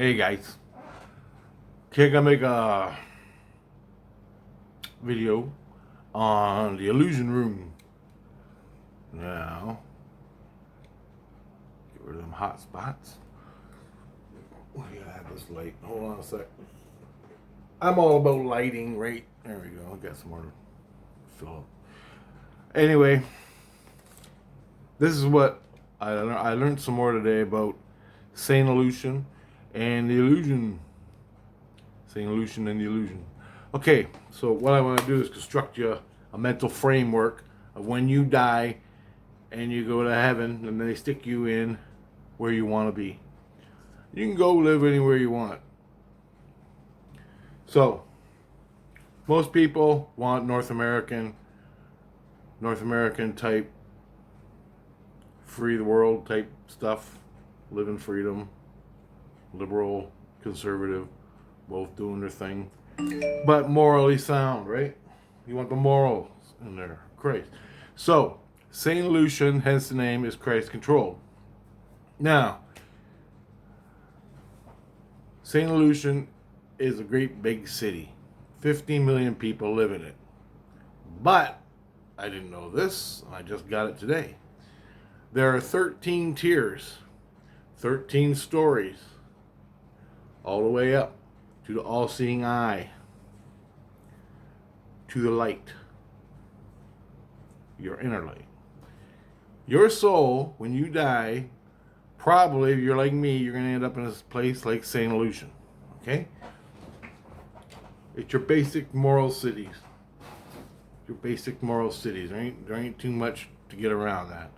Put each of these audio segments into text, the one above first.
Hey guys, okay, I'm gonna make a video on the illusion room. Now, get rid of them hot spots. We gotta have this light. Hold on a sec. I'm all about lighting, right? There we go. Got some more to fill up. Anyway, this is what I learned some more today about Saint Lucian and the illusion. Saint Lucian and the illusion. Okay, so what I want to do is construct you a mental framework of when you die and you go to heaven and they stick you in where you want to be. You can go live anywhere you want. So, most people want North American type, free the world type stuff, live in freedom, liberal, conservative, both doing their thing, but morally sound, right? You want the morals in there, Christ. So, Saint Lucian, hence the name, is Christ controlled. Now, Saint Lucian is a great big city. 15 million people live in it. But, I didn't know this, I just got it today. There are 13 tiers, 13 stories, all the way up to the all-seeing eye, to the light, your inner light. Your soul, when you die, probably, if you're like me, you're going to end up in a place like St. Lucian, okay? It's your basic moral cities. Your basic moral cities. There ain't too much to get around that.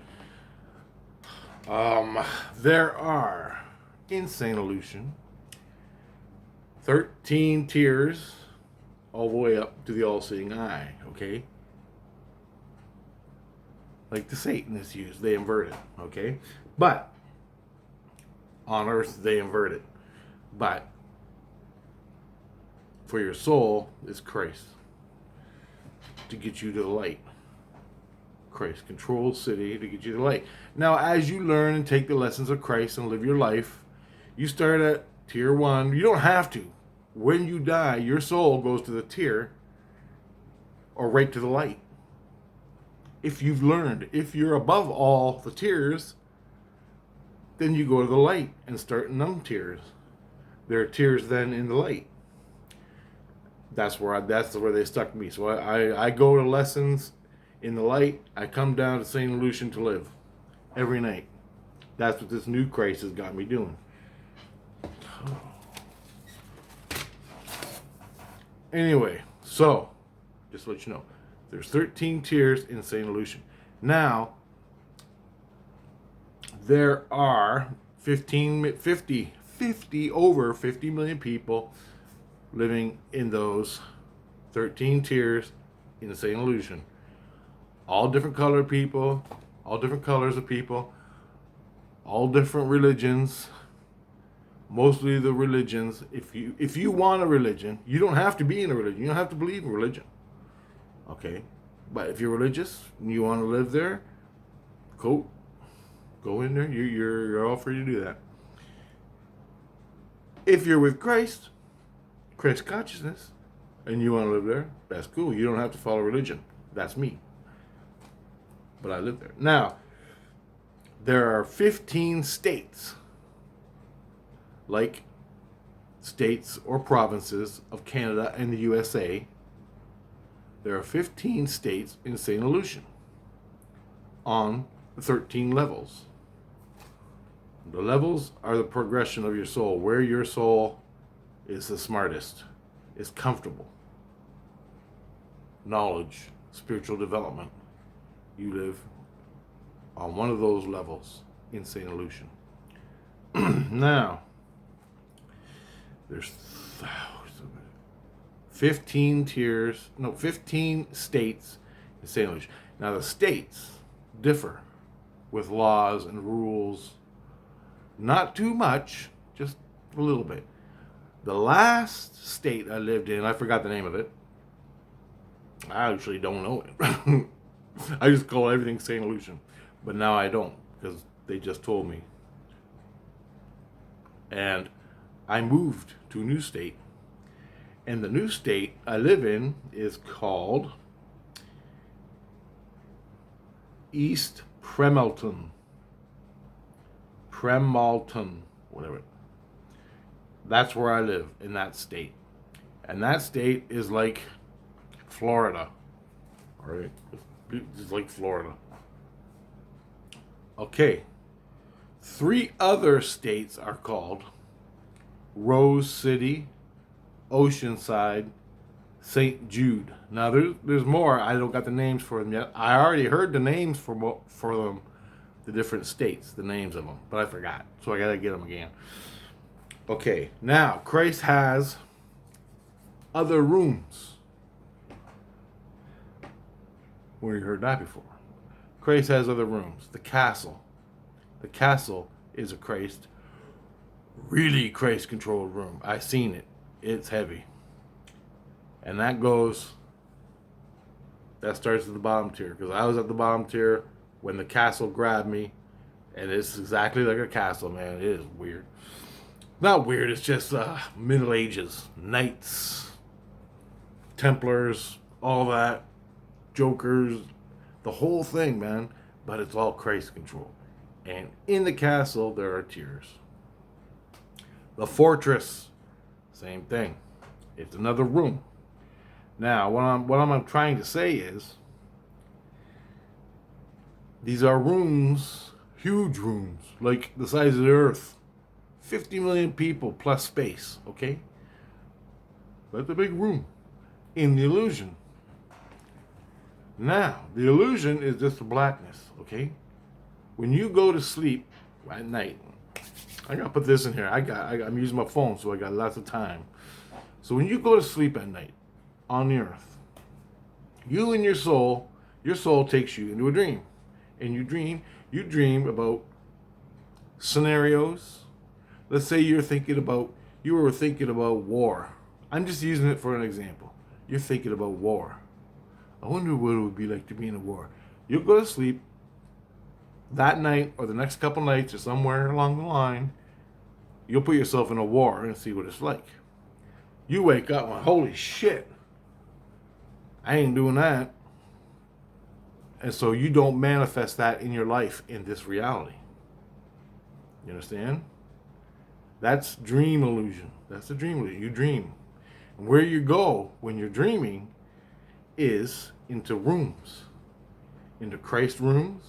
There are, in St. Lucian, 13 tiers all the way up to the all-seeing eye, okay? Like the Satanists use, they invert it, okay? But on earth they invert it. But for your soul is Christ to get you to the light. Christ controls city to get you to the light. Now, as you learn and take the lessons of Christ and live your life, you start at tier 1. You don't have to. When you die, your soul goes to the tier or right to the light. If you've learned, if you're above all the tiers, then you go to the light and start in them tiers. There are tiers then in the light. That's where they stuck me. So I go to lessons in the light. I come down to St. Lucian to live every night. That's what this new Christ has got me doing. Anyway, so just to let you know, there's 13 tiers in St. Lucian. Now, there are over 50 million people living in those 13 tiers in St. Lucian. All different colored people, all different colors of people, all different religions. Mostly the religions. If you want a religion, you don't have to be in a religion. You don't have to believe in religion. Okay? But if you're religious and you want to live there, go in there. You're all free to do that. If you're with Christ consciousness, and you want to live there, that's cool. You don't have to follow religion. That's me. But I live there. Now, there are 15 states, like states or provinces of Canada and the USA. There are 15 states in St. Lucian on 13 levels. The levels are the progression of your soul, where your soul is the smartest, is comfortable. Knowledge, spiritual development. You live on one of those levels in St. Lucian. Now, there's 15 states in St. Lucian. Now, the states differ with laws and rules. Not too much, just a little bit. The last state I lived in, I forgot the name of it. I actually don't know it. I just call everything St. Lucian. But now I don't, because they just told me. And I moved to a new state. And the new state I live in is called East Premalton. Premalton, whatever. That's where I live, in that state. And that state is like Florida. All right? It's like Florida. Okay. 3 other states are called Rose City, Oceanside, St. Jude. Now, there's more. I don't got the names for them yet. I already heard the names for them, the different states, the names of them, but I forgot. So I got to get them again. Okay, now, Christ has other rooms. Where you heard that before. Christ has other rooms. The castle. The castle is a really Christ-controlled room. I've seen it. It's heavy. And that starts at the bottom tier. Because I was at the bottom tier when the castle grabbed me. And it's exactly like a castle, man. It is weird. Not weird, it's just Middle Ages. Knights, Templars, all that. Jokers, the whole thing, man. But it's all Christ control. And in the castle, there are tiers. The fortress, same thing. It's another room. Now, what I'm trying to say is, these are rooms, huge rooms, like the size of the earth. 50 million people plus space, okay? That's a big room in the illusion. Now, the illusion is just the blackness, okay? When you go to sleep at night, I gotta put this in here. I'm using my phone, so I got lots of time. So when you go to sleep at night on the earth, you and your soul takes you into a dream. And you dream about scenarios. Let's say you were thinking about war. I'm just using it for an example. You're thinking about war. I wonder what it would be like to be in a war. You'll go to sleep that night or the next couple nights or somewhere along the line. You'll put yourself in a war and see what it's like. You wake up and holy shit, I ain't doing that. And so you don't manifest that in your life in this reality. You understand? That's dream illusion. That's a dream illusion. You dream. And where you go when you're dreaming is into rooms. Into Christ rooms,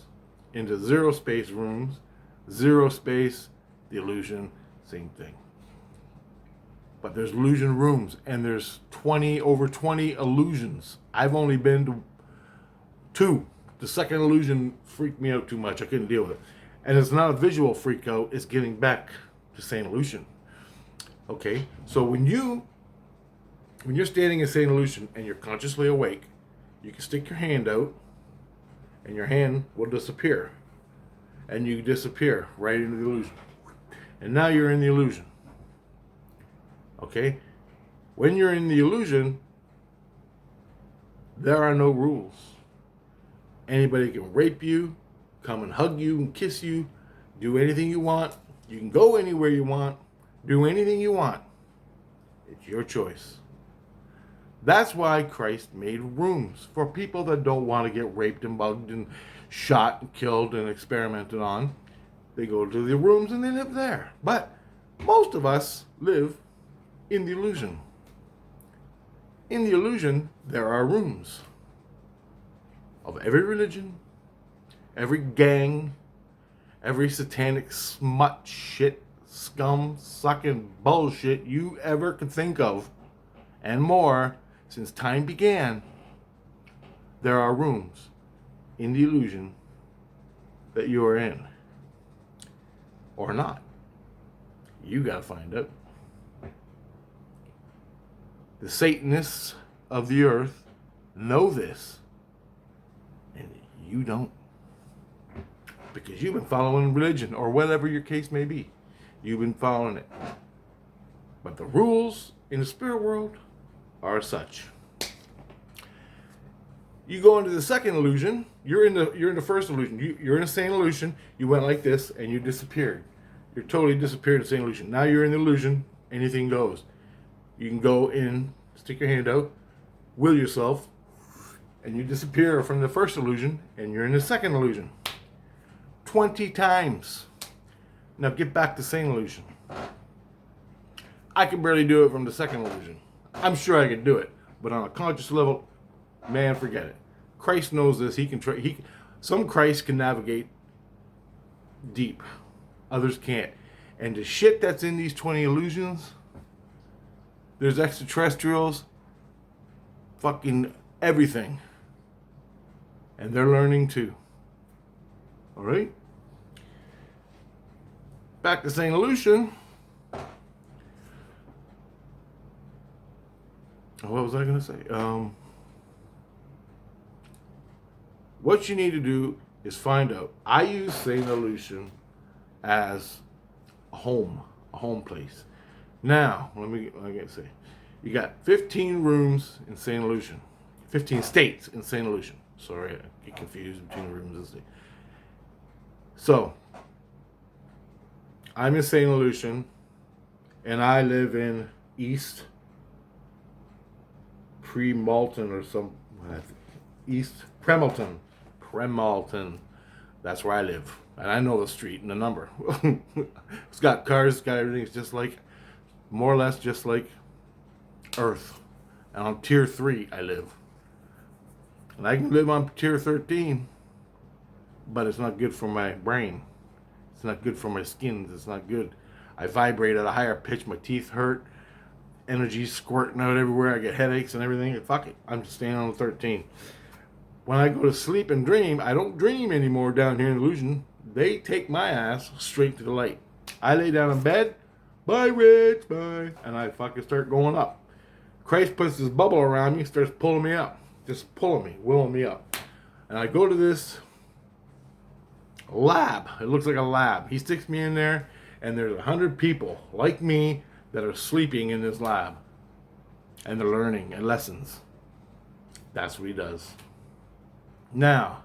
into zero space rooms. Zero space, the illusion, same thing. But there's illusion rooms, and there's over 20 illusions. I've only been to 2. The second illusion freaked me out too much. I couldn't deal with it. And it's not a visual freak out, it's getting back to St. Lucian. Okay, so when you're standing in St. Lucian and you're consciously awake, you can stick your hand out and your hand will disappear. And you disappear right into the illusion. And now you're in the illusion. Okay? When you're in the illusion, there are no rules. Anybody can rape you, come and hug you and kiss you, do anything you want. You can go anywhere you want, do anything you want. It's your choice. That's why Christ made rooms for people that don't want to get raped and bugged and shot and killed and experimented on. They go to the rooms and they live there. But most of us live in the illusion. In the illusion, there are rooms of every religion, every gang, every satanic smut, shit, scum, sucking bullshit you ever could think of, and more, since time began. There are rooms in the illusion that you are in. Or not. You gotta find out. The Satanists of the earth know this, and you don't. Because you've been following religion, or whatever your case may be. You've been following it. But the rules in the spirit world are such. You go into the second illusion, you're in the first illusion. You're in a sane illusion, you went like this, and you disappeared. You're totally disappeared in the same illusion. Now you're in the illusion, Anything goes. You can go in, stick your hand out, will yourself, and you disappear from the first illusion, and you're in the second illusion. 20 times. Now get back to same illusion. I can barely do it from the second illusion. I'm sure I could do it, but on a conscious level, man, forget it. Christ knows this. He can try. Some Christ can navigate deep, others can't. And the shit that's in these 20 illusions, there's extraterrestrials, fucking everything, and they're learning too. All right. Back to Saint Lucian. What was I going to say? What you need to do is find out. I use Saint Lucian as a home place. Now, let me say, you got 15 rooms in Saint Lucian, 15 states in Saint Lucian. Sorry, I get confused between rooms and states. So, I'm in Saint Lucian, and I live in East Premalton or East Premalton. That's where I live, and I know the street and the number. It's got cars, it's got everything. It's just like, more or less, just like Earth. And on tier 3, I live, and I can live on tier 13, but it's not good for my brain. It's not good for my skins. It's not good. I vibrate at a higher pitch. My teeth hurt. Energy squirting out everywhere. I get headaches and everything. Fuck it. I'm just staying on 13. When I go to sleep and dream, I don't dream anymore down here in Illusion. They take my ass straight to the light. I lay down in bed. Bye, Rich. Bye. And I fucking start going up. Christ puts this bubble around me, starts pulling me up. Just pulling me, willing me up. And I go to this lab. It looks like a lab. He sticks me in there, and there's 100 people like me that are sleeping in this lab, and they're learning and lessons. That's what he does. Now,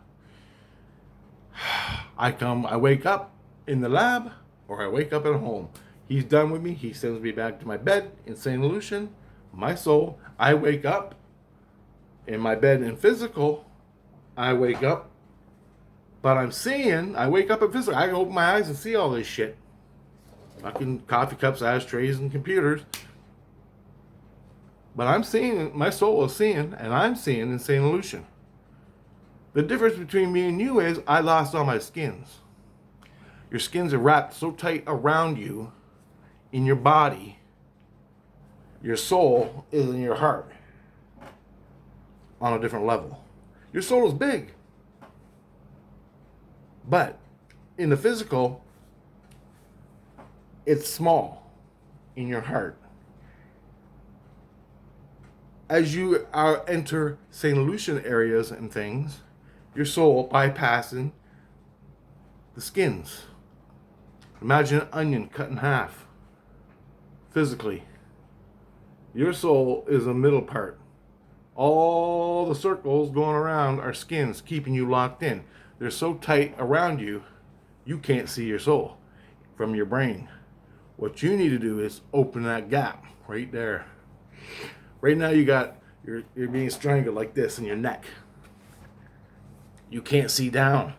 I wake up in the lab, or I wake up at home. He's done with me. He sends me back to my bed in Saint Lucian, my soul. I wake up in my bed in physical. I wake up. But I wake up at physical. I can open my eyes and see all this shit. Fucking coffee cups, ashtrays, and computers. But I'm seeing, my soul is seeing, and I'm seeing in St. Lucian. The difference between me and you is I lost all my skins. Your skins are wrapped so tight around you in your body. Your soul is in your heart on a different level. Your soul is big. But in the physical, it's small in your heart. As you enter St. Lucian areas and things, your soul bypassing the skins. Imagine an onion cut in half. Physically. Your soul is the middle part. All the circles going around are skins keeping you locked in. They're so tight around you, you can't see your soul from your brain. What you need to do is open that gap right there. Right now you're being strangled like this in your neck. You can't see down.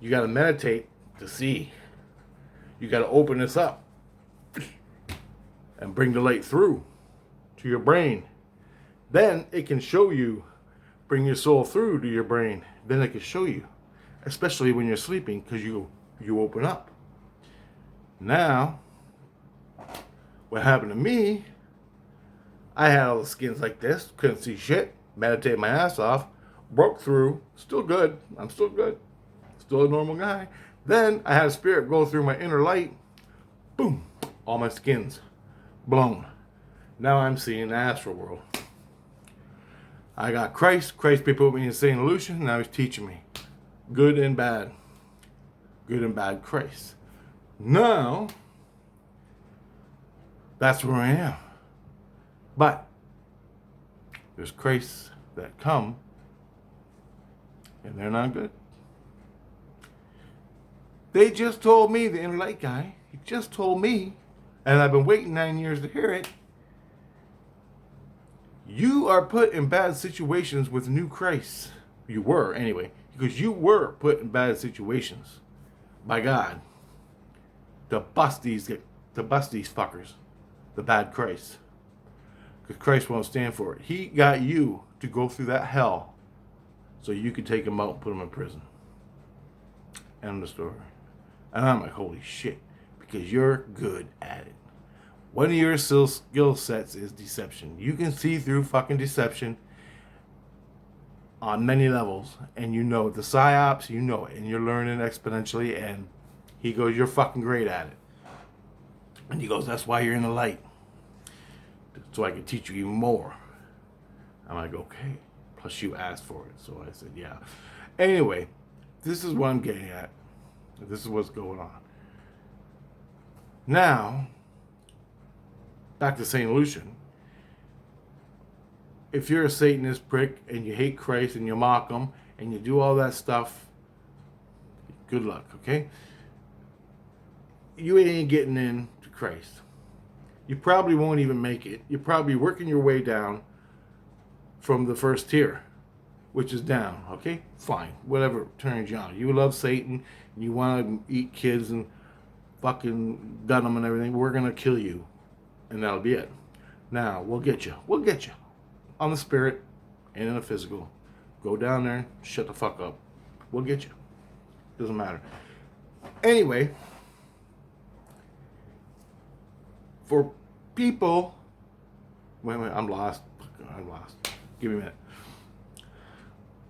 You got to meditate to see. You got to open this up and bring the light through to your brain. Then it can show you, bring your soul through to your brain. Then it can show you, especially when you're sleeping, because you open up. Now, what happened to me, I had all the skins like this, couldn't see shit, meditated my ass off, broke through, still good, I'm still good, still a normal guy. Then I had a spirit go through my inner light, boom, all my skins blown. Now I'm seeing the astral world. I got Christ put me in St. Lucian, now he's teaching me good and bad Christ. Now, that's where I am. But there's Christs that come, and they're not good. They just told me, the inner light guy, he just told me and I've been waiting 9 years to hear it. You are put in bad situations with new Christ. You were, anyway, because you were put in bad situations by God to bust these fuckers, the bad Christ. Because Christ won't stand for it. He got you to go through that hell so you could take him out and put him in prison. End of story. And I'm like, holy shit, because you're good at it. One of your skill sets is deception. You can see through fucking deception on many levels, and you know the psyops, you know it, and you're learning exponentially. And he goes, you're fucking great at it. And he goes, that's why you're in the light, so I can teach you even more. I'm like, okay. Plus you asked for it, so I said, yeah. Anyway, this is what I'm getting at. This is what's going on. Now, back to St. Lucian. If you're a Satanist prick and you hate Christ and you mock him and you do all that stuff, good luck, okay? You ain't getting into Christ. You probably won't even make it. You're probably working your way down from the first tier, which is down, okay? Fine, whatever turns you on. You love Satan, and you want to eat kids and fucking gun them and everything. We're going to kill you, and that'll be it. Now, we'll get you. We'll get you. On the spirit and in the physical. Go down there, shut the fuck up. We'll get you. Doesn't matter. Anyway, for people, wait, I'm lost. Give me a minute.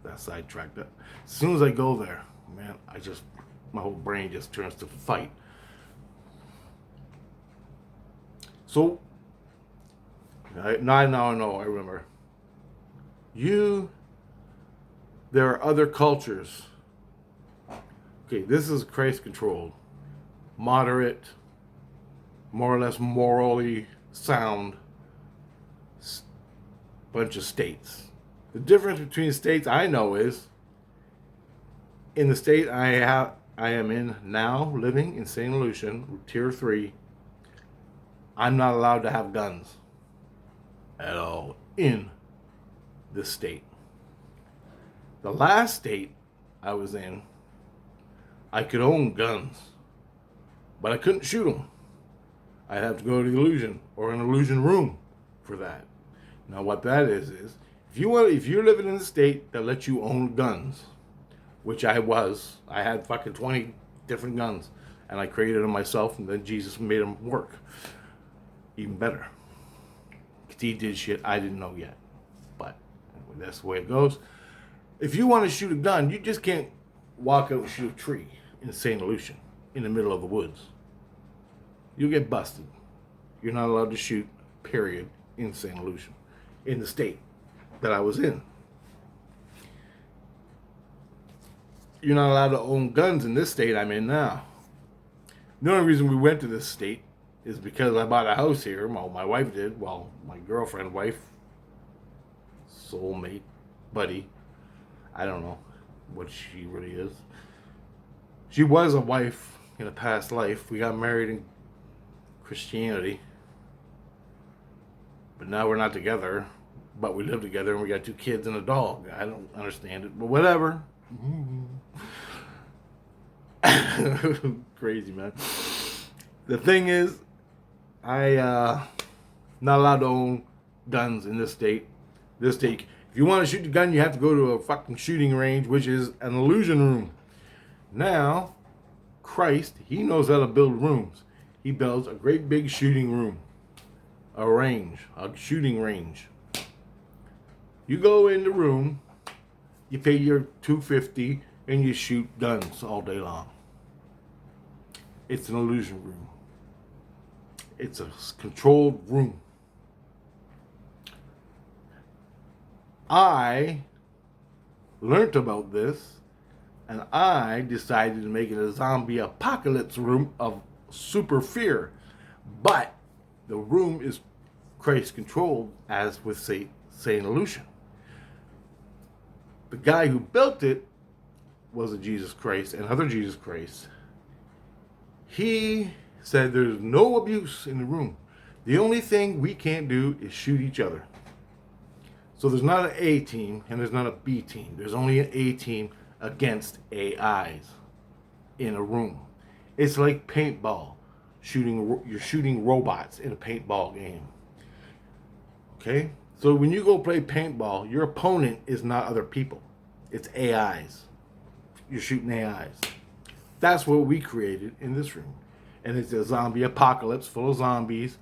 That sidetracked up. As soon as I go there, man, my whole brain just turns to fight. So, now I know, I remember. There are other cultures. Okay, this is Christ-controlled, moderate, more or less morally sound bunch of states. The difference between states I know is, in the state I am in now, living in St. Lucian, Tier 3, I'm not allowed to have guns at all in this state. The last state I was in, I could own guns, but I couldn't shoot them. I'd have to go to the illusion or an illusion room for that. Now what that is if you're living in a state that lets you own guns, which I had fucking 20 different guns, and I created them myself, and then Jesus made them work even better. He did shit I didn't know yet, but anyway, that's the way it goes. If you want to shoot a gun, you just can't walk out and shoot a tree in St. Lucian in the middle of the woods. You'll get busted. You're not allowed to shoot, period, in St. Lucian, in the state that I was in. You're not allowed to own guns in this state I'm in now. The only reason we went to this state is because I bought a house here. Well, my wife did. Well, my girlfriend, wife, soulmate, buddy. I don't know what she really is. She was a wife in a past life. We got married in Christianity. But now we're not together. But we live together and we got 2 kids and a dog. I don't understand it, but whatever. Crazy, man. The thing is, not allowed to own guns in this state. This state, if you want to shoot the gun, you have to go to a fucking shooting range, which is an illusion room. Now, Christ, he knows how to build rooms. He builds a great big shooting room. A shooting range. You go in the room, you pay your $250, and you shoot guns all day long. It's an illusion room. It's a controlled room. I learned about this, and I decided to make it a zombie apocalypse room of super fear. But the room is Christ controlled, as with St. Lucian. The guy who built it was a Jesus Christ, another Jesus Christ. He said there's no abuse in the room. The only thing we can't do is shoot each other. So there's not an A team and there's not a B team. There's only an A team against AIs in a room. It's like paintball. You're shooting robots in a paintball game. Okay? So when you go play paintball, your opponent is not other people. It's AIs. You're shooting AIs. That's what we created in this room. And it's a zombie apocalypse full of zombies.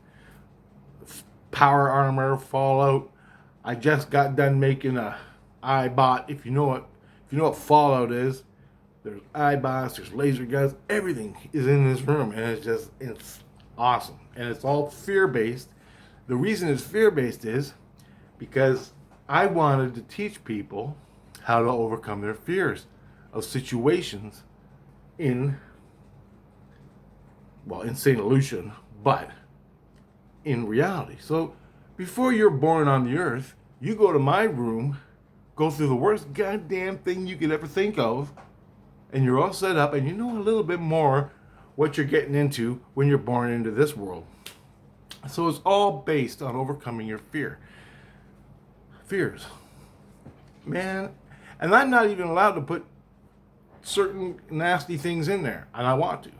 Power armor, Fallout. I just got done making a iBot. If you know what Fallout is, there's iBots, there's laser guns, everything is in this room, and it's awesome. And it's all fear-based. The reason it's fear-based is because I wanted to teach people how to overcome their fears of situations in St. Lucian, but in reality. So before you're born on the earth, you go to my room, go through the worst goddamn thing you could ever think of, and you're all set up, and you know a little bit more what you're getting into when you're born into this world. So it's all based on overcoming your fears. Man, and I'm not even allowed to put certain nasty things in there, and I want to.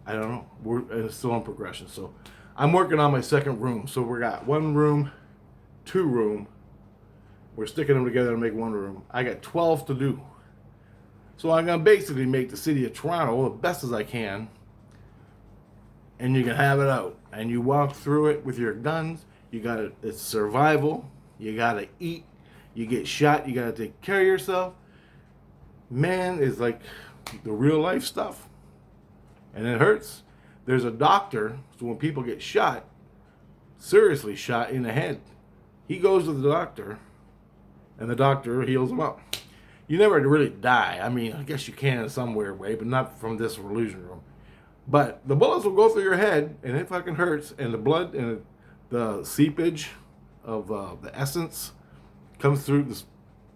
I don't know. It's still in progression. So I'm working on my second room. So we got 1 room, 2 room. We're sticking them together to make 1 room. I got 12 to do. So I'm going to basically make the city of Toronto the best as I can. And you can have it out. And you walk through it with your guns. It's survival. You got to eat. You get shot. You got to take care of yourself. Man, it's like the real life stuff. And it hurts. There's a doctor, so when people get shot, seriously shot in the head, he goes to the doctor, and the doctor heals him up. You never really die. I mean, I guess you can in some weird way, but not from this illusion room. But the bullets will go through your head, and it fucking hurts, and the blood and the seepage of the essence comes through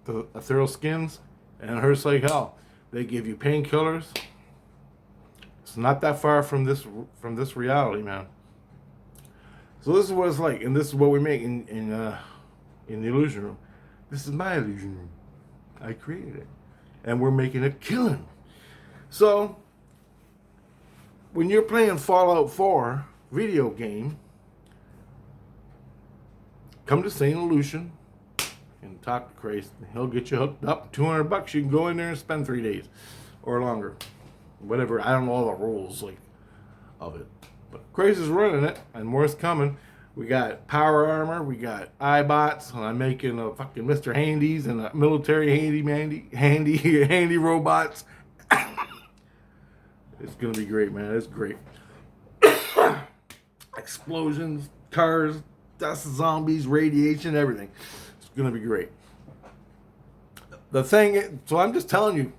the ethereal skins, and it hurts like hell. They give you painkillers. It's not that far from this reality, man. So this is what it's like, and this is what we make in the illusion room. This is my illusion room. I created it, and we're making a killing. So when you're playing Fallout 4 video game, come to St. Lucian and talk to Christ. He'll get you hooked up. $200. You can go in there and spend 3 days or longer. Whatever, I don't know all the rules of it, but Craze is running it, and more's coming. We got power armor, we got iBots, and I'm making a fucking Mr. Handies and a military handy robots. It's gonna be great, man. It's great. Explosions, cars, dust, zombies, radiation, everything. It's gonna be great. The thing, so I'm just telling you.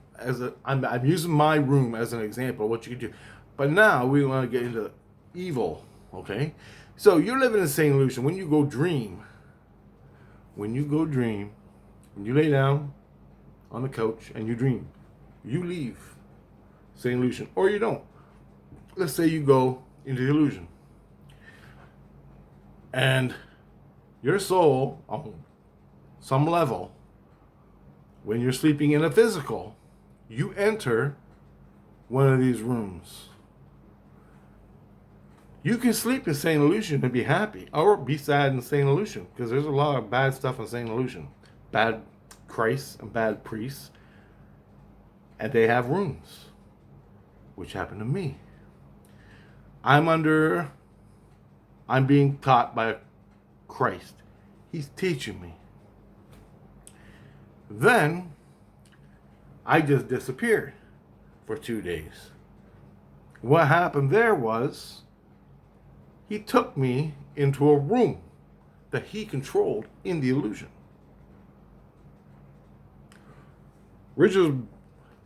I'm using my room as an example of what you can do. But now we want to get into evil, okay? So you're living in St. Lucian. When you dream, when you lay down on the couch and you dream, you leave St. Lucian, or you don't. Let's say you go into the illusion. And your soul, on some level, when you're sleeping in a physical, you enter one of these rooms. You can sleep in St. Lucian and be happy, or be sad in St. Lucian, because there's a lot of bad stuff in St. Lucian. Bad Christs and bad priests. And they have rooms, which happened to me. I'm being taught by Christ. He's teaching me. Then I just disappeared for 2 days. What happened there was he took me into a room that he controlled in the illusion.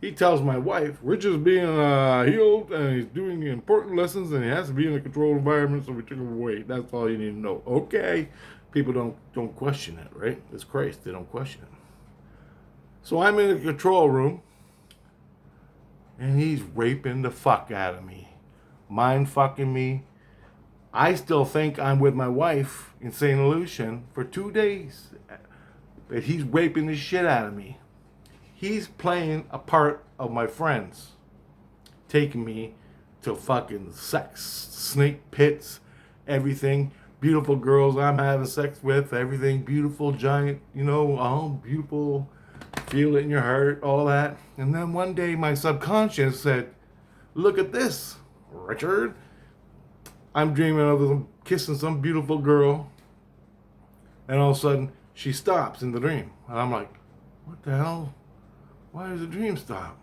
He tells my wife, Rich is being healed and he's doing important lessons and he has to be in a controlled environment, so we took him away. That's all you need to know. Okay. People don't question it, right? It's Christ. They don't question it. So I'm in the control room, and he's raping the fuck out of me mind fucking me. I still think I'm with my wife in St. Lucian for 2 days. But he's raping the shit out of me. He's playing a part of my friends. Taking me to fucking sex, snake pits, everything. Beautiful girls I'm having sex with, everything. Beautiful, giant, beautiful. Feel it in your heart, all that. And then one day my subconscious said, look at this, Richard. I'm dreaming of them kissing some beautiful girl. And all of a sudden, she stops in the dream. And I'm like, what the hell? Why does the dream stop?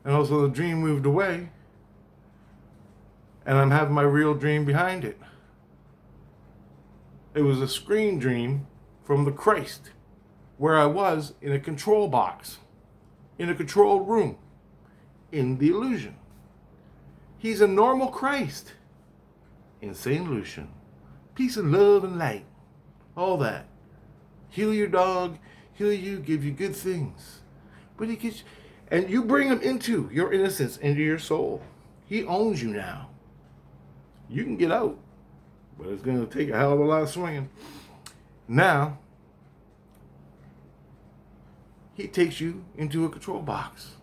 And also the dream moved away. And I'm having my real dream behind it. It was a screen dream from the Christ, where I was in a control box, in a controlled room, in the illusion. He's a normal Christ in St. Lucian. Peace and love and light. All that. Heal your dog, heal you, give you good things. But he gets, and you bring him into your innocence, into your soul. He owns you now. You can get out, but it's going to take a hell of a lot of swinging. Now, he takes you into a control box.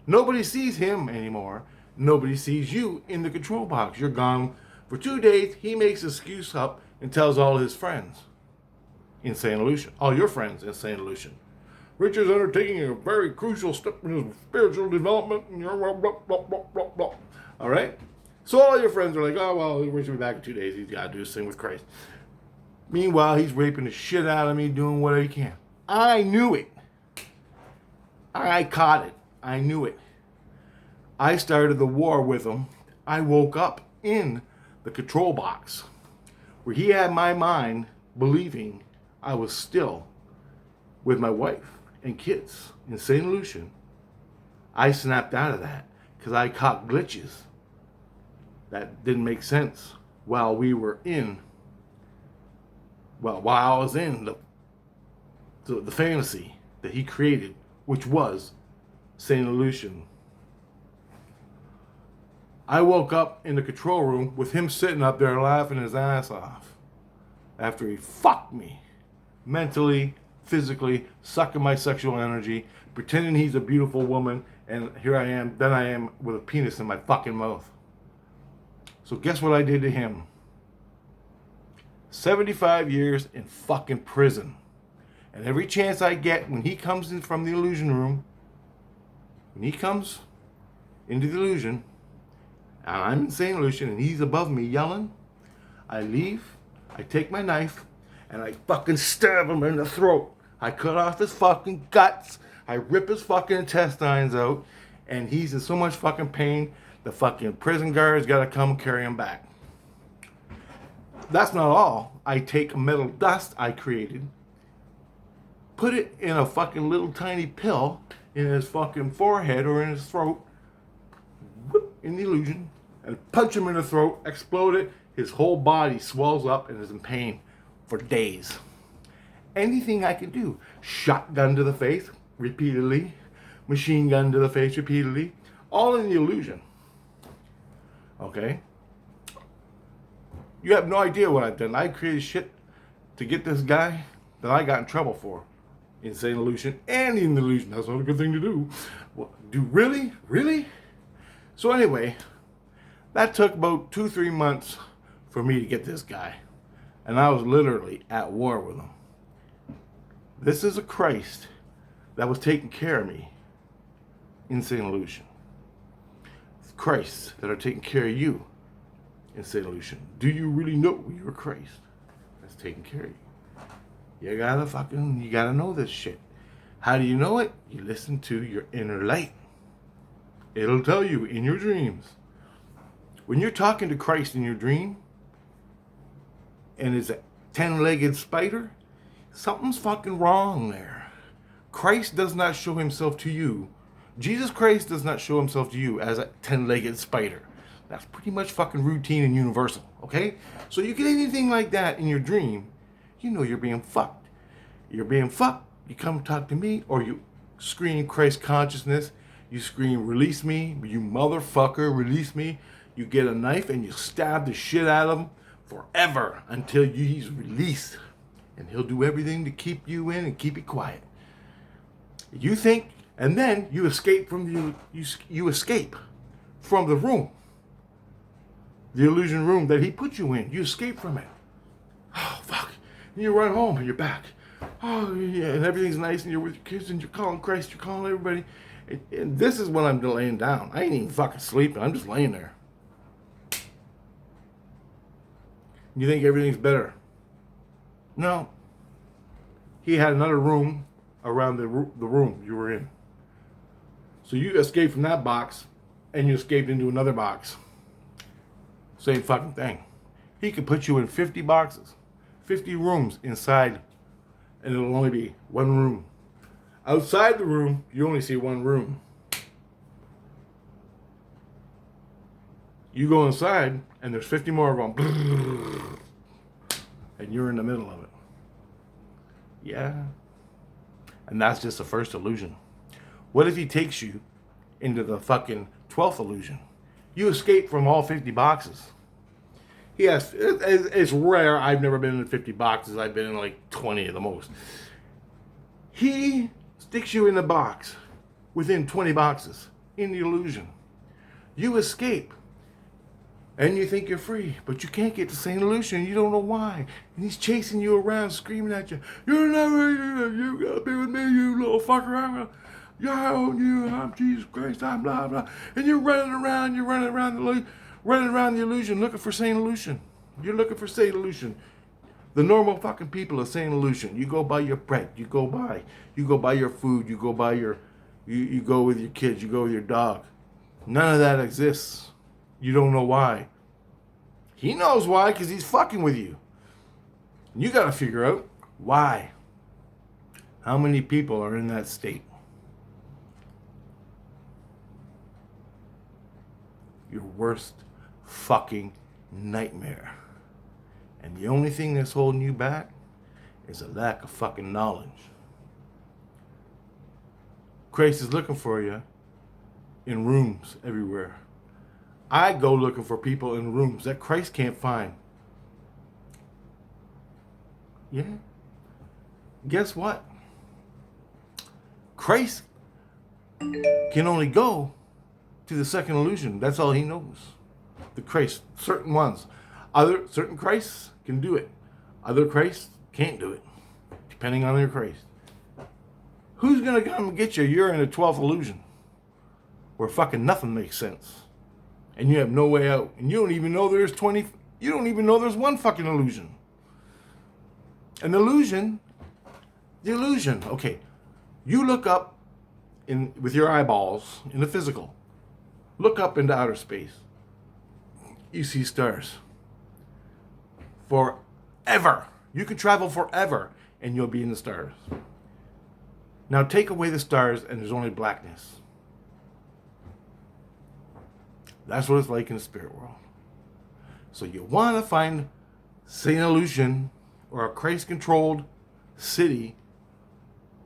Nobody sees him anymore. Nobody sees you in the control box. You're gone for 2 days. He makes an excuse up and tells all his friends in St. Lucian, all your friends in St. Lucian, Richard's undertaking a very crucial step in his spiritual development. And blah, blah, blah, blah, blah, blah. All right? So all your friends are like, oh, well, Richard will be back in 2 days. He's got to do his thing with Christ. Meanwhile, he's raping the shit out of me, doing what he can. I knew it. I caught it. I knew it. I started the war with him. I woke up in the control box where he had my mind believing I was still with my wife and kids in St. Lucian. I snapped out of that because I caught glitches that didn't make sense while I was in the fantasy that he created, which was St. Lucian. I woke up in the control room with him sitting up there laughing his ass off after he fucked me mentally, physically, sucking my sexual energy, pretending he's a beautiful woman, and then I am with a penis in my fucking mouth. So guess what I did to him? 75 years in fucking prison. And every chance I get when he comes in from the illusion room, when he comes into the illusion, and I'm in St. Lucian and he's above me yelling, I leave, I take my knife, and I fucking stab him in the throat. I cut off his fucking guts, I rip his fucking intestines out, and he's in so much fucking pain, the fucking prison guards gotta come carry him back. That's not all. I take a metal dust I created, put it in a fucking little tiny pill in his fucking forehead or in his throat, in the illusion, and punch him in the throat, explode it, his whole body swells up and is in pain for days. Anything I can do. Shotgun to the face repeatedly, machine gun to the face repeatedly, all in the illusion. Okay? You have no idea what I've done. I created shit to get this guy that I got in trouble for in St. Lucian and in the illusion. That's not a good thing to do. Really? Really? So anyway, that took about 2-3 months for me to get this guy. And I was literally at war with him. This is a Christ that was taking care of me in St. Lucian. Christ that are taking care of you in St. Lucian. Do you really know you're Christ that's taking care of you? You gotta know this shit. How do you know it? You listen to your inner light. It'll tell you in your dreams. When you're talking to Christ in your dream, and it's a 10-legged spider, something's fucking wrong there. Christ does not show himself to you. Jesus Christ does not show himself to you as a 10-legged spider. That's pretty much fucking routine and universal, okay? So you get anything like that in your dream, you know you're being fucked. You're being fucked. You come talk to me, or you scream Christ consciousness. You scream, release me, you motherfucker, release me. You get a knife and you stab the shit out of him forever until he's released. And he'll do everything to keep you in and keep you quiet. You think, and then you escape from you escape from the room. The illusion room that he put you in. You escape from it. Oh, fuck. And you run home and you're back. Oh, yeah, and everything's nice and you're with your kids and you're calling Christ, you're calling everybody. And this is when I'm laying down. I ain't even fucking sleeping. I'm just laying there. You think everything's better. No. He had another room around the room you were in. So you escaped from that box and you escaped into another box. Same fucking thing. He could put you in 50 boxes, 50 rooms inside, and it'll only be one room. Outside the room, you only see one room. You go inside, and there's 50 more of them. And you're in the middle of it. Yeah. And that's just the first illusion. What if he takes you into the fucking 12th illusion? You escape from all 50 boxes. Yes, it's rare. I've never been in 50 boxes. I've been in like 20 at the most. He sticks you in the box within 20 boxes in the illusion. You escape. And you think you're free, but you can't get the same illusion. You don't know why. And he's chasing you around, screaming at you. You're never, you gotta be with me, you little fucker. I'm Jesus Christ, I'm blah, blah. And you're running around the illusion, looking for Saint Lucian. You're looking for Saint Lucian. The normal fucking people are Saint Lucian. You go buy your bread, you go buy your food, you go buy you go with your kids, you go with your dog. None of that exists. You don't know why. He knows why, because he's fucking with you. You got to figure out why. How many people are in that state? Your worst fucking nightmare. And the only thing that's holding you back is a lack of fucking knowledge. Christ is looking for you in rooms everywhere. I go looking for people in rooms that Christ can't find. Yeah. Guess what? Christ can only go to the second illusion. That's all he knows. The Christ, certain ones. Certain Christs can do it. Other Christs can't do it. Depending on their Christ. Who's going to come and get you? You're in the 12th illusion. Where fucking nothing makes sense. And you have no way out. And you don't even know there's 20. You don't even know there's one fucking illusion. An illusion. The illusion. Okay. You look up with your eyeballs in the physical. Look up into outer space. You see stars. Forever. You could travel forever and you'll be in the stars. Now take away the stars and there's only blackness. That's what it's like in the spirit world. So you want to find Saint Lucian or a Christ-controlled city,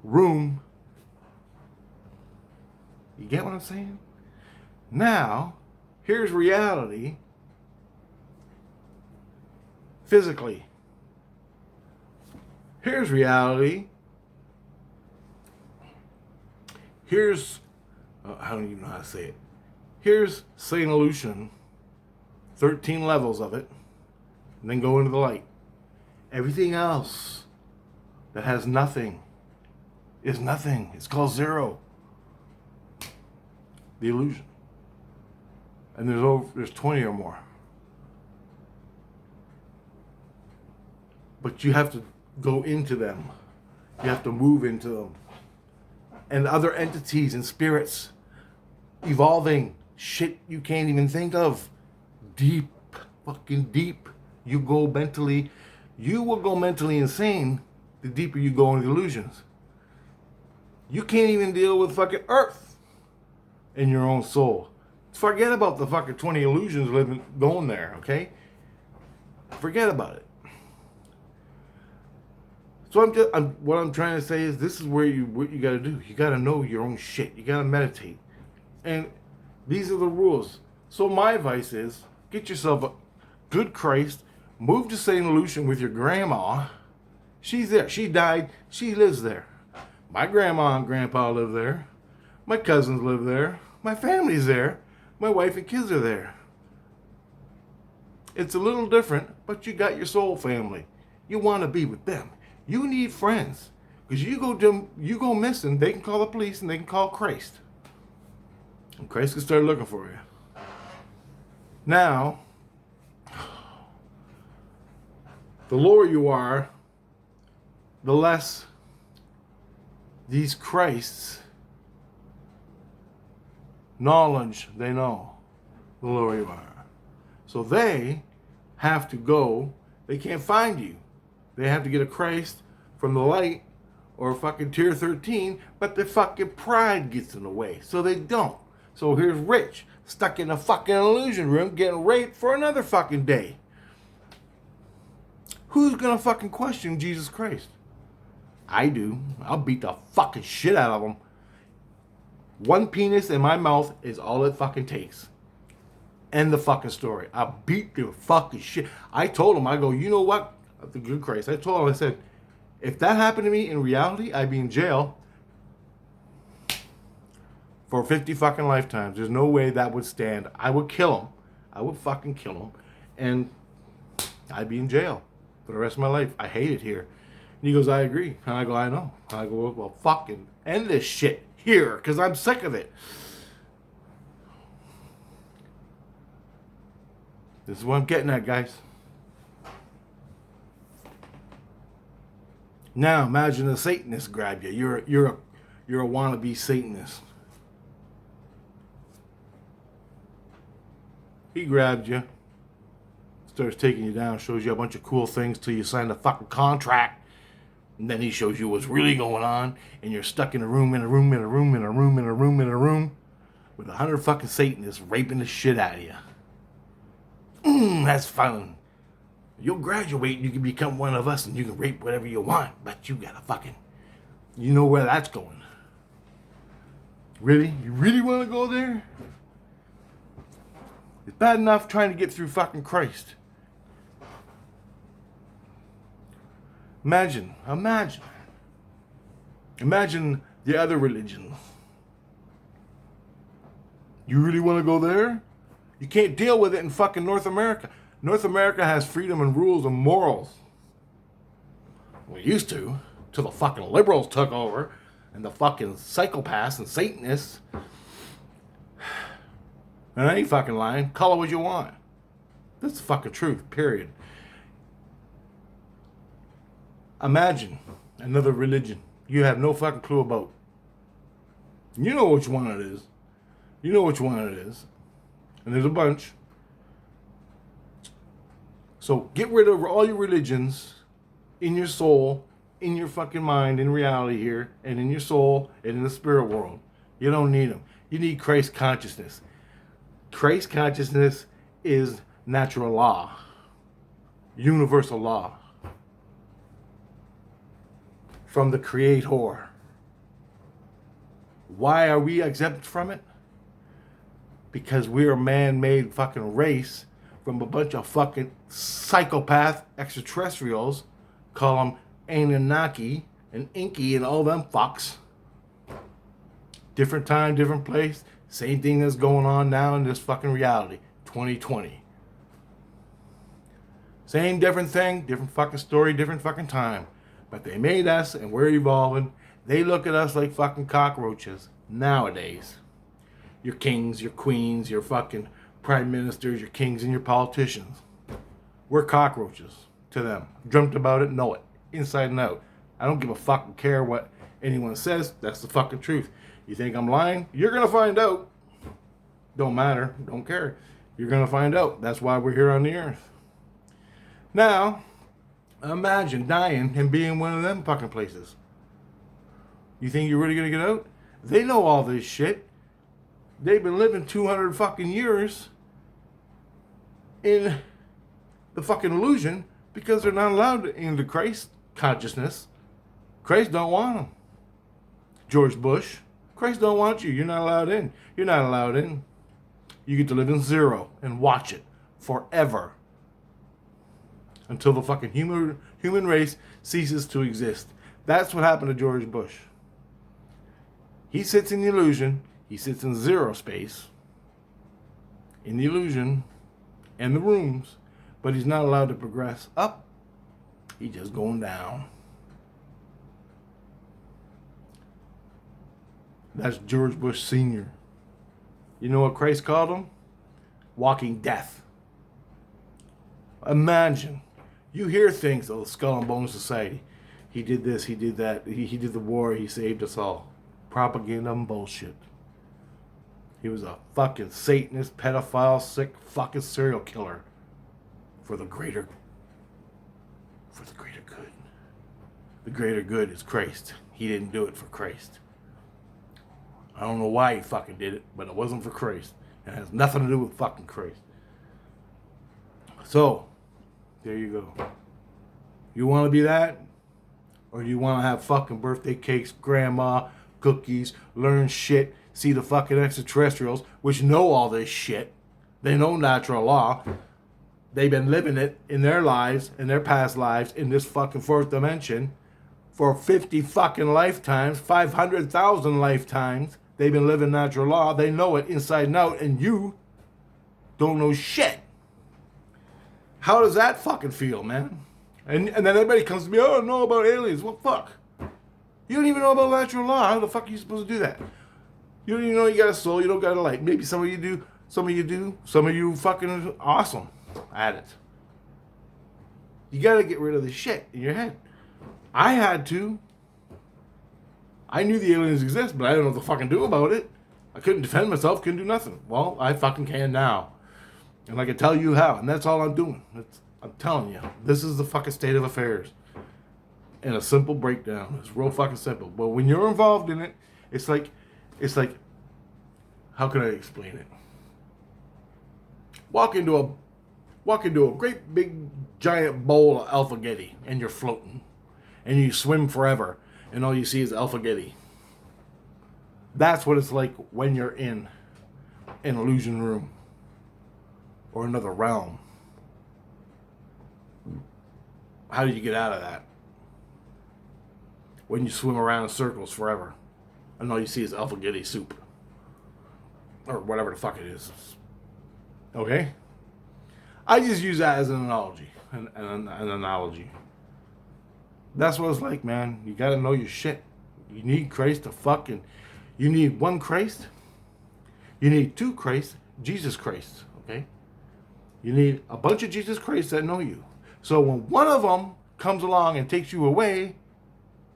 room. You get what I'm saying? Now, here's reality physically. Here's reality. Here's, I don't even know how to say it. Here's Saint Lucian, 13 levels of it, and then go into the light. Everything else that has nothing is nothing. It's called zero. The illusion. And there's 20 or more. But you have to go into them. You have to move into them. And other entities and spirits evolving. Shit you can't even think of. Deep, fucking deep. You will go mentally insane the deeper you go into illusions. You can't even deal with fucking Earth in your own soul. Forget about the fucking 20 illusions going there, okay? Forget about it. So what I'm trying to say is this is what you got to do. You got to know your own shit. You got to meditate. And these are the rules. So my advice is, get yourself a good Christ, move to St. Lucian with your grandma. She's there. She died. She lives there. My grandma and grandpa live there. My cousins live there. My family's there. My wife and kids are there. It's a little different, but you got your soul family. You want to be with them. You need friends. Because you go missing, they can call the police and they can call Christ. And Christ can start looking for you. Now, the lower you are, the less these Christs knowledge they know, the lower you are. So they have to go, they can't find you. They have to get a Christ from the light or fucking tier 13, but their fucking pride gets in the way, so they don't. So here's Rich, stuck in a fucking illusion room, getting raped for another fucking day. Who's gonna fucking question Jesus Christ? I do. I'll beat the fucking shit out of them. One penis in my mouth is all it fucking takes. End the fucking story. I'll beat the fucking shit. I told him, I go, you know what? The good Christ. I told him, I said, if that happened to me in reality, I'd be in jail for 50 fucking lifetimes. There's no way that would stand. I would kill him. I would fucking kill him. And I'd be in jail for the rest of my life. I hate it here. And he goes, I agree. And I go, I know. And I go, well, fucking end this shit here, because I'm sick of it. This is what I'm getting at, guys. Now imagine a Satanist grab you. You're a wannabe Satanist. He grabbed you, starts taking you down, shows you a bunch of cool things till you sign the fucking contract, and then he shows you what's really going on, and you're stuck in a room with 100 fucking Satanists raping the shit out of you. That's fun. You'll graduate and you can become one of us and you can rape whatever you want, but you gotta fucking, you know where that's going. Really? You really want to go there? It's bad enough trying to get through fucking Christ. Imagine the other religions. You really want to go there? You can't deal with it in fucking North America. North America has freedom and rules and morals. We used to, till the fucking liberals took over, and the fucking psychopaths and Satanists. And I ain't fucking lying. Call it what you want. That's the fucking truth, period. Imagine another religion you have no fucking clue about. You know which one it is. You know which one it is. And there's a bunch. So get rid of all your religions in your soul, in your fucking mind, in reality here, and in your soul, and in the spirit world. You don't need them. You need Christ consciousness. Christ consciousness is natural law, universal law from the Creator. Why are we exempt from it? Because we're a man-made fucking race from a bunch of fucking psychopath extraterrestrials, call them Anunnaki and Inky and all them fucks. Different time, different place, same thing that's going on now in this fucking reality, 2020. Same different thing, different fucking story, different fucking time. But they made us and we're evolving. They look at us like fucking cockroaches nowadays. Your kings, your queens, your fucking prime ministers, your kings, and your politicians. We're cockroaches to them. Dreamt about it, know it. Inside and out. I don't give a fucking care what anyone says. That's the fucking truth. You think I'm lying? You're going to find out. Don't matter. Don't care. You're going to find out. That's why we're here on the earth. Now, imagine dying and being one of them fucking places. You think you're really going to get out? They know all this shit. They've been living 200 fucking years in the fucking illusion because they're not allowed into Christ consciousness. Christ don't want them. George Bush, Christ don't want you. You're not allowed in. You're not allowed in. You get to live in zero and watch it forever. Until the fucking human race ceases to exist. That's what happened to George Bush. He sits in the illusion. He sits in zero space. In the illusion. And the rooms. But he's not allowed to progress up. He's just going down. That's George Bush Sr. You know what Christ called him? Walking death. Imagine. You hear things of the Skull and Bones Society. He did this, he did that, he did the war, he saved us all. Propaganda and bullshit. He was a fucking Satanist, pedophile, sick fucking serial killer. For the greater good. The greater good is Christ. He didn't do it for Christ. I don't know why he fucking did it, but it wasn't for Christ. It has nothing to do with fucking Christ. So, there you go. You want to be that? Or you want to have fucking birthday cakes, grandma, cookies, learn shit, see the fucking extraterrestrials, which know all this shit. They know natural law. They've been living it in their lives, in their past lives, in this fucking fourth dimension for 50 fucking lifetimes, 500,000 lifetimes. They've been living natural law. They know it inside and out, and you don't know shit. How does that fucking feel, man? And then everybody comes to me, oh, I know about aliens. Well, fuck. You don't even know about natural law. How the fuck are you supposed to do that? You don't even know you got a soul. You don't got a light. Maybe some of you do. Some of you do. Some of you fucking awesome at it. You got to get rid of the shit in your head. I had to. I knew the aliens exist, but I didn't know what to fucking do about it. I couldn't defend myself, couldn't do nothing. Well, I fucking can now. And I can tell you how, and that's all I'm doing. I'm telling you, this is the fucking state of affairs. And a simple breakdown. It's real fucking simple. But when you're involved in it, it's like, how can I explain it? Walk into a great big giant bowl of alphagetti, and you're floating. And you swim forever, and all you see is alphagetti. That's what it's like when you're in an illusion room. Or another realm. How do you get out of that? When you swim around in circles forever. And all you see is alphagetti soup. Or whatever the fuck it is. Okay? I just use that as an analogy. An analogy. That's what it's like, man. You gotta know your shit. You need Christ to fucking... You need one Christ. You need two Christ. Jesus Christ. Okay? You need a bunch of Jesus Christ that know you. So when one of them comes along and takes you away,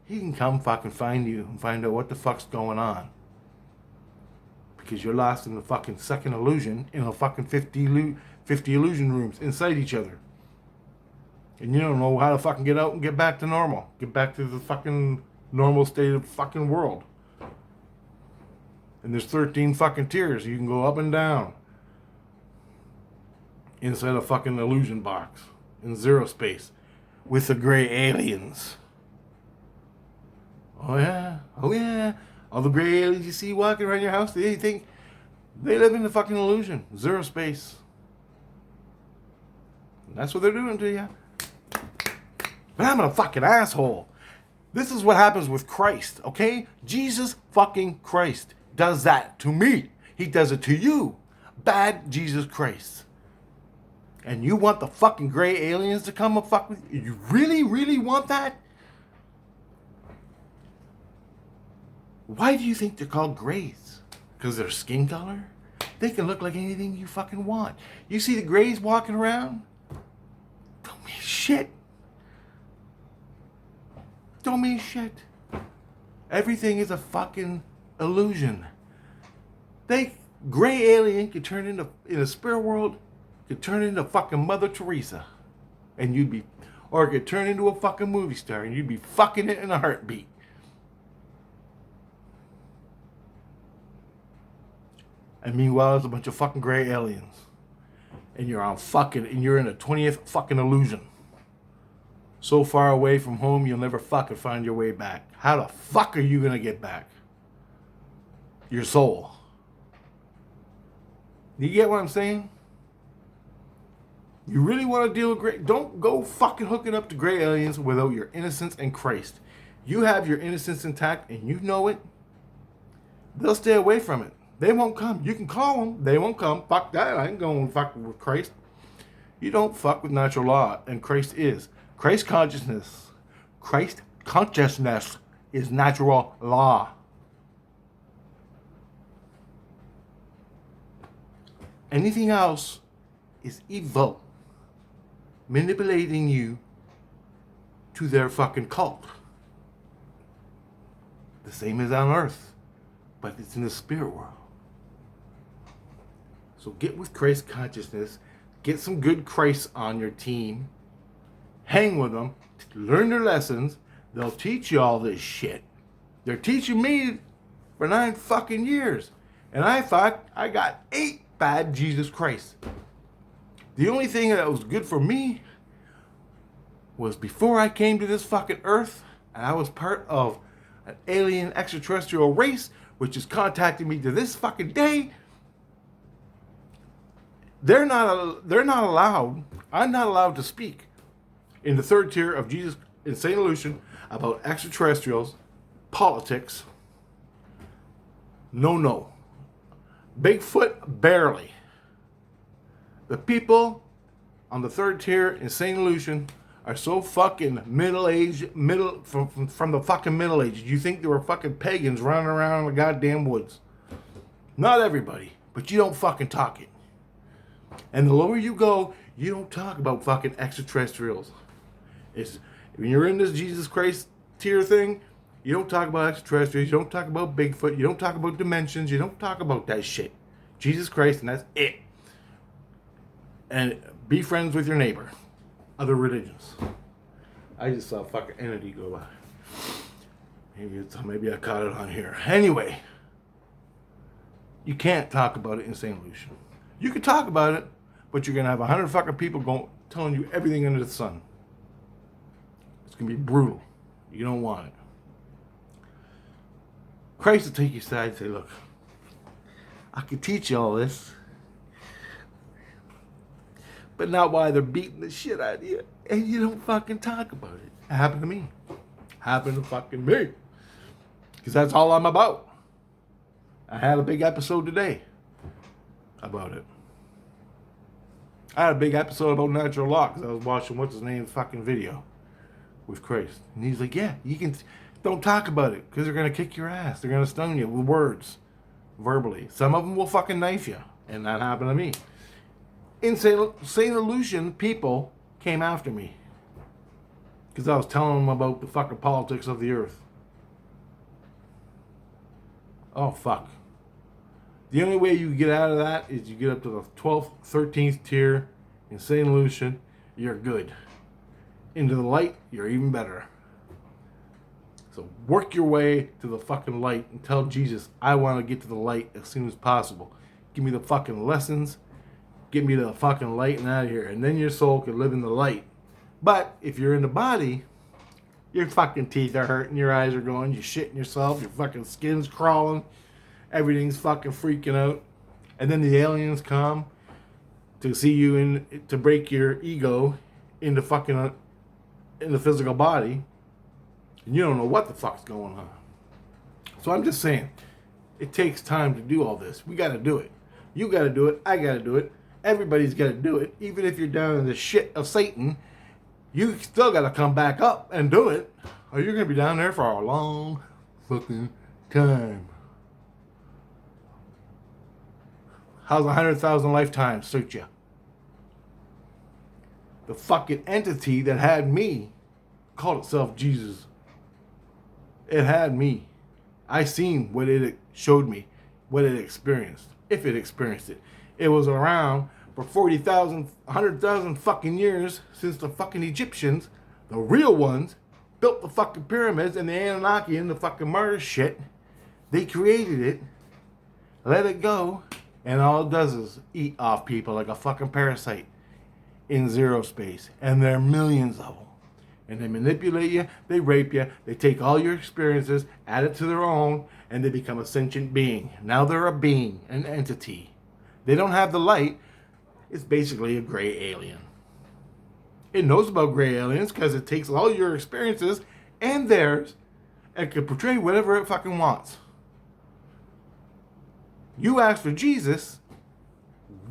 he can come fucking find you and find out what the fuck's going on. Because you're lost in the fucking second illusion in a fucking 50 illusion rooms inside each other. And you don't know how to fucking get out and get back to normal. Get back to the fucking normal state of fucking world. And there's 13 fucking tiers. You can go up and down. Inside a fucking illusion box. In zero space. With the gray aliens. Oh yeah. Oh yeah. All the gray aliens you see walking around your house, they think they live in the fucking illusion. Zero space. And that's what they're doing to you. But I'm a fucking asshole. This is what happens with Christ, okay? Jesus fucking Christ does that to me. He does it to you. Bad Jesus Christ. And you want the fucking gray aliens to come and fuck with you? You really, really want that? Why do you think they're called grays? Because their skin color? They can look like anything you fucking want. You see the grays walking around? Don't mean shit. Don't mean shit. Everything is a fucking illusion. Gray alien could turn into, in a spirit world, could turn into fucking Mother Teresa. And you'd be, or it could turn into a fucking movie star and you'd be fucking it in a heartbeat. And meanwhile, there's a bunch of fucking gray aliens. And you're in a 20th fucking illusion. So far away from home, you'll never fucking find your way back. How the fuck are you gonna get back? your soul. You get what I'm saying? You really want to deal with gray? Don't go fucking hooking up to gray aliens without your innocence in Christ. You have your innocence intact and you know it. They'll stay away from it. They won't come. You can call them. They won't come. Fuck that. I ain't going fucking with Christ. You don't fuck with natural law, and Christ is. Christ consciousness is natural law. Anything else is evil. Manipulating you to their fucking cult. The same as on earth, but it's in the spirit world. So get with Christ consciousness. Get some good Christs on your team. Hang with them. Learn their lessons. They'll teach you all this shit. They're teaching me for 9 fucking years. And I thought I got 8 bad Jesus Christ. The only thing that was good for me was before I came to this fucking earth, and I was part of an alien extraterrestrial race, which is contacting me to this fucking day. They're not allowed. I'm not allowed to speak in the 3rd tier of Jesus in St. Lucian about extraterrestrials, politics. No. Bigfoot, barely. The people on the 3rd tier in St. Lucian are so fucking from the fucking Middle Ages. You think there were fucking pagans running around in the goddamn woods. Not everybody, but you don't fucking talk it. And the lower you go, you don't talk about fucking extraterrestrials. When you're in this Jesus Christ tier thing, you don't talk about extraterrestrials, you don't talk about Bigfoot, you don't talk about dimensions, you don't talk about that shit. Jesus Christ, and that's it. And be friends with your neighbor. Other religions. I just saw a fucking entity go by. Maybe I caught it on here. Anyway, you can't talk about it in St. Lucian. You can talk about it, but you're gonna have 100 fucking people telling you everything under the sun. It's gonna be brutal. You don't want it. Christ will take you aside and say, look, I can teach you all this, but not why they're beating the shit out of you, and you don't fucking talk about it. It happened to me. Happened to fucking me. Because that's all I'm about. I had a big episode today about it. I had a big episode about natural law because I was watching what's his name's fucking video with Christ. And he's like, yeah, you can, don't talk about it because they're going to kick your ass. They're going to stone you with words, verbally. Some of them will fucking knife you. And that happened to me. In St. Lucian, people came after me because I was telling them about the fucking politics of the earth. Oh, fuck. The only way you get out of that is you get up to the 12th, 13th tier in St. Lucian, you're good. Into the light, you're even better. So work your way to the fucking light and tell Jesus, I want to get to the light as soon as possible. Give me the fucking lessons. Get me to the fucking light and out of here. And then your soul can live in the light. But if you're in the body, your fucking teeth are hurting, your eyes are going, you're shitting yourself, your fucking skin's crawling. Everything's fucking freaking out. And then the aliens come to see you to break your ego in the physical body. And you don't know what the fuck's going on. So I'm just saying, it takes time to do all this. We got to do it. You got to do it. I got to do it. Everybody's got to do it. Even if you're down in the shit of Satan, you still got to come back up and do it. Or you're going to be down there for a long fucking time. How's 100,000 lifetimes suit you? The fucking entity that had me called itself Jesus. It had me. I seen what it showed me, what it experienced, if it experienced it. It was around for 40,000, 100,000 fucking years since the fucking Egyptians, the real ones, built the fucking pyramids and the Anunnaki and the fucking Mars shit. They created it, let it go, and all it does is eat off people like a fucking parasite in zero space. And there are millions of them. And they manipulate you, they rape you, they take all your experiences, add it to their own, and they become a sentient being. Now they're a being, an entity. They don't have the light. It's basically a gray alien. It knows about gray aliens because it takes all your experiences and theirs and can portray whatever it fucking wants. You ask for Jesus,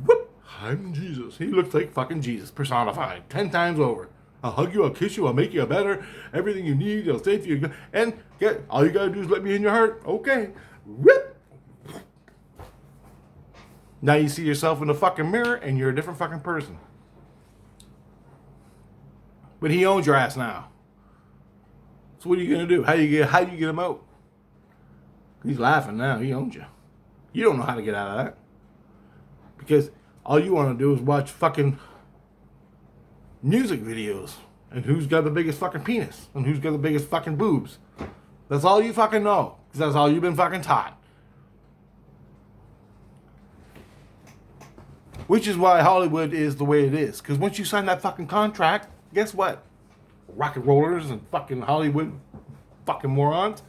whoop, I'm Jesus. He looks like fucking Jesus personified 10 times over. I'll hug you, I'll kiss you, I'll make you better. Everything you need, I'll save you. And all you gotta do is let me in your heart. Okay. Whoop. Now you see yourself in the fucking mirror and you're a different fucking person. But he owns your ass now. So what are you gonna do? How do you get him out? He's laughing now. He owns you. You don't know how to get out of that. Because all you want to do is watch fucking music videos and who's got the biggest fucking penis and who's got the biggest fucking boobs. That's all you fucking know. Because that's all you've been fucking taught. Which is why Hollywood is the way it is. Because once you sign that fucking contract, guess what? Rock and rollers and fucking Hollywood fucking morons,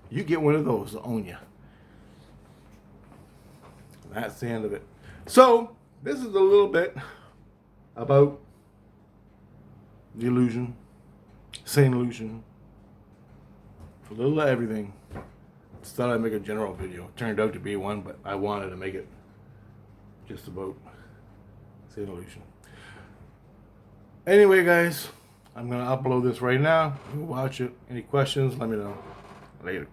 you get one of those to own you. That's the end of it. So, this is a little bit about the illusion, Saint Lucian, a little of everything. Just thought I'd make a general video. It turned out to be one, but I wanted to make it just about Saint Lucian. Anyway, guys, I'm going to upload this right now. You can watch it. Any questions, let me know. Later.